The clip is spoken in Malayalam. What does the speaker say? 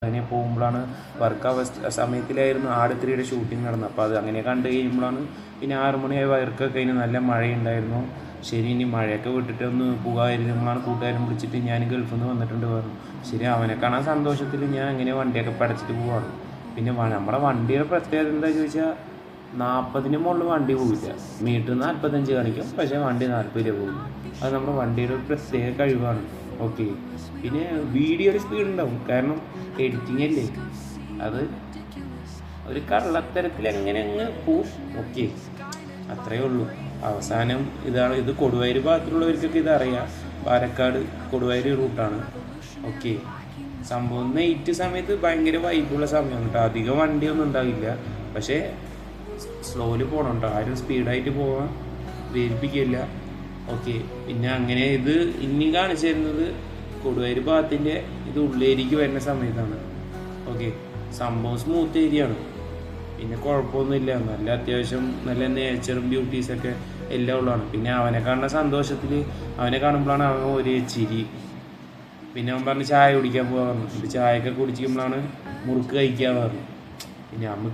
അതിനെ പോകുമ്പോഴാണ് വർക്ക് സമയത്തിലായിരുന്നു ആട് 3യുടെ ഷൂട്ടിംഗ് നടന്നത്. അപ്പോൾ അത് അങ്ങനെ കണ്ടു കഴിയുമ്പോഴാണ് പിന്നെ 6 മണിയായി വർക്കൊക്കെ കഴിഞ്ഞ് നല്ല മഴയുണ്ടായിരുന്നു. ശരി, ഇനി മഴയൊക്കെ വിട്ടിട്ട് ഒന്ന് പോകാമായിരുന്നതാണ് കൂട്ടുകാരൻ വിളിച്ചിട്ട് ഞാൻ ഗൾഫിൽ നിന്ന് വന്നിട്ടുണ്ട് പറഞ്ഞു. ശരി, അവനെ കാണാൻ സന്തോഷത്തിൽ ഞാൻ അങ്ങനെ വണ്ടിയൊക്കെ പടച്ചിട്ട് പോവാണ്. പിന്നെ നമ്മുടെ വണ്ടിയുടെ പ്രത്യേകത എന്താ ചോദിച്ചാൽ 40ന് മുകളിൽ വണ്ടി പോകില്ല. മീറ്റർ 45 കാണിക്കും, പക്ഷേ വണ്ടി 40 പോകും. അത് നമ്മുടെ വണ്ടിയുടെ ഒരു പ്രത്യേക കഴിവാണ്. ഓക്കെ, പിന്നെ വീഡിയോയുടെ സ്പീഡ് ഉണ്ടാവും, കാരണം എഡിറ്റിംഗ് അല്ലേ, അത് ഒരു കള്ളത്തരത്തിൽ എങ്ങനെ അങ്ങ് പോവും. ഓക്കെ, അത്രയേ ഉള്ളൂ. അവസാനം ഇതാണ്. ഇത് കൊടുവയര് ഭാഗത്തുള്ളവർക്കൊക്കെ ഇതറിയാം. പാലക്കാട് കൊടുവയര് റൂട്ടാണ്. ഓക്കെ, സംഭവം നൈറ്റ് സമയത്ത് ഭയങ്കര വൈബുള്ള സമയമാണ് കേട്ടോ. അധികം വണ്ടിയൊന്നും ഉണ്ടാവില്ല, പക്ഷേ സ്ലോയിൽ പോകണം കേട്ടോ. ആരും സ്പീഡായിട്ട് പോകാൻ പ്രേരിപ്പിക്കില്ല. ഓക്കെ, പിന്നെ അങ്ങനെ ഇത് ഇനി കാണിച്ചു തരുന്നത് കൊടുവയര് ഭാഗത്തിൻ്റെ ഇത് ഉള്ളേരിക്ക് വരുന്ന സമയത്താണ്. ഓക്കെ, സംഭവം സ്മൂത്ത് ഏരിയയാണ്, പിന്നെ കുഴപ്പമൊന്നുമില്ല. നല്ല അത്യാവശ്യം നല്ല നേച്ചറും ബ്യൂട്ടീസൊക്കെ എല്ലാം ഉള്ളതാണ്. പിന്നെ അവനെ കാണുന്ന സന്തോഷത്തിൽ അവനെ കാണുമ്പോഴാണ് അവൻ ഒരു ചിരി. പിന്നെ അവൻ പറഞ്ഞ് ചായ കുടിക്കാൻ പോകാൻ പറഞ്ഞു. ചായയൊക്കെ കുടിക്കുമ്പോഴാണ് മുറുക്ക് കഴിക്കാൻ പറഞ്ഞു. പിന്നെ നമുക്ക്